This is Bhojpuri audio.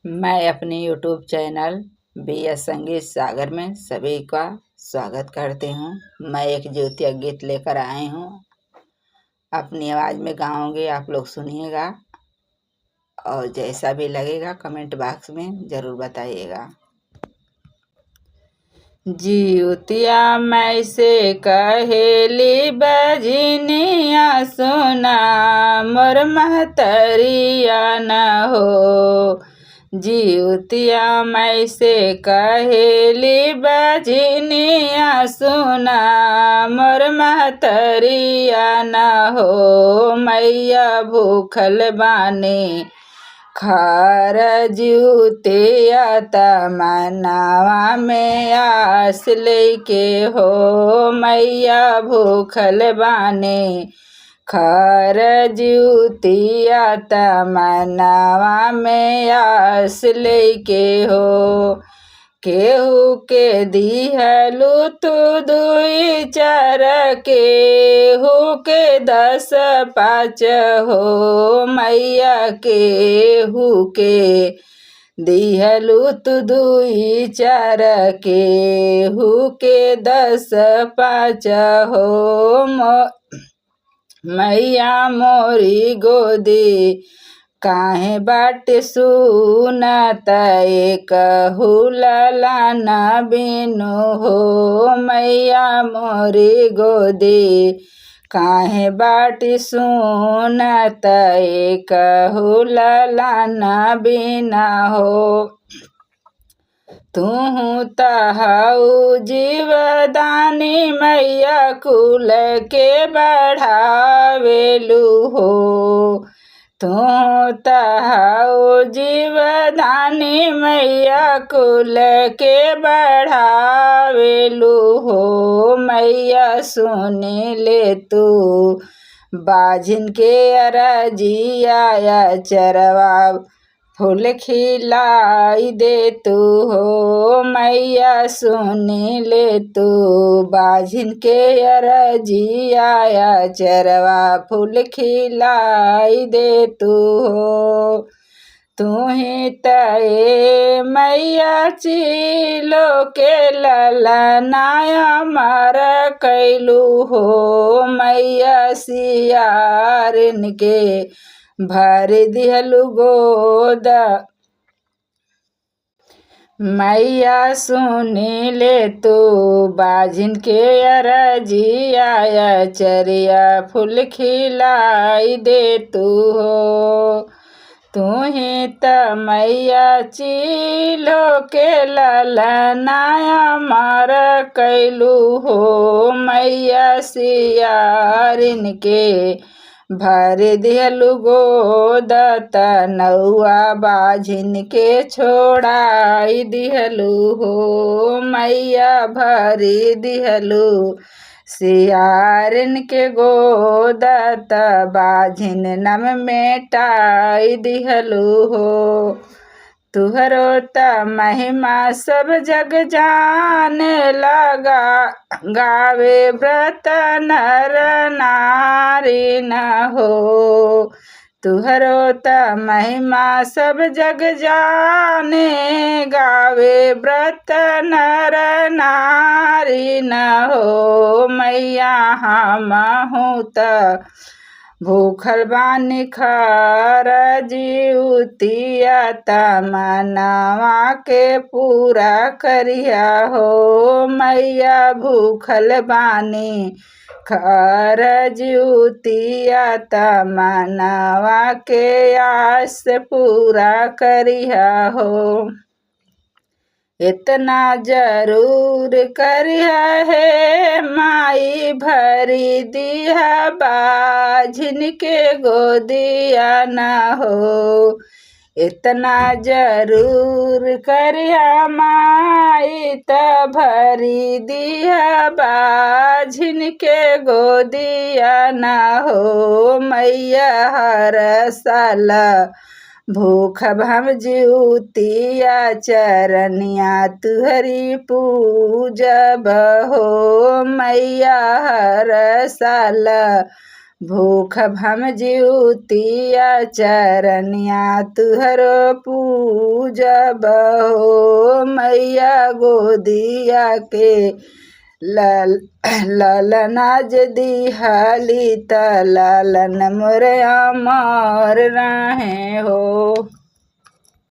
मैं अपने यूट्यूब चैनल BS संगीत सागर में सभी का स्वागत करती हूँ। मैं एक ज्योतिया गीत लेकर आई हूँ। अपनी आवाज़ में गाऊंगी, आप लोग सुनिएगा और जैसा भी लगेगा कमेंट बॉक्स में ज़रूर बताइएगा। ज्योतिया मैं से कहेली बजनिया सुना मोर महतरिया न हो। ज्योतिया मैं से कहेली बजनिया सुना मोर महतरिया न हो। मैया भूखल बानी खार ज्योतिया तमन्नावा में आस लेके हो। मैया भूखल बानी खार ज्योतिया तमन्नावा में आस लेके हो। केहू के दिहलु तू दुई चार केहू के 10 5 हो। मैया केहू के दिहलु तू दुई चार केहू के 10 5 हो। मैया मोरी गोदी काहे बाटे सुनत कहू ललाना बिनु हो। मैया मोरी गोदी काहे बाटे सुनत कहू ललाना बिना हो। तू तहु जीवदानी मैया कुल के बढ़ावेलू हो। तू तहु जीवदानी मैया कुल के बढ़ावेलू हो। मैया सुनी ले तू बाझिन के अरजिया चरवा फूल खिलाई दे तू हो। मैया सुनी ले तू बाझिन के अरजिया चरवा फूल खिलाई दे तू हो। तू ही तये मैया चिलो के ललनाया मर कैलू हो। मैया सियारिन के भर दिहलु गोद। मैया सुनी ले तू बाझिन के अरजिया चरिया फूल खिलाई दे तू हो। तू ही त मैया चिलो के ललनाया मर कैलू हो। मैया सियारिन के भर दिहलु गोद तनौआ बाझिन के छोड़ाई दिहलु हो। मैया भरी दिहलु सियारिन के गोद त बाझिन नम मेटाई दिहलु हो। तुहरो त महिमा सब जग जाने लगा गावे व्रत नर नारी न हो। तुहरो त महिमा सब जग जाने गावे व्रत नर नारी न हो। मैया हमहु त भूखल बानी खार ज्योतिया तमन्नावा के पूरा करिया हो। मैया भूखल बानी खार ज्योतिया तमन्नावा के आस पूरा करिया हो। इतना जरूर करिया है माई भरी दिया बाझिन के गोदिया न हो। इतना जरूर करिया माई त भरी दिया बाझिन के गोदिया न हो। मैया हर साल भूख भम ज्योतिया चरनिया तुहरी पूजब हो। मैया हर साल भूख भम ज्योतिया चरनिया तुहरो पूजब हो मैया गोदिया के ललना यदि हली त ललन मोर अमर रहे हो।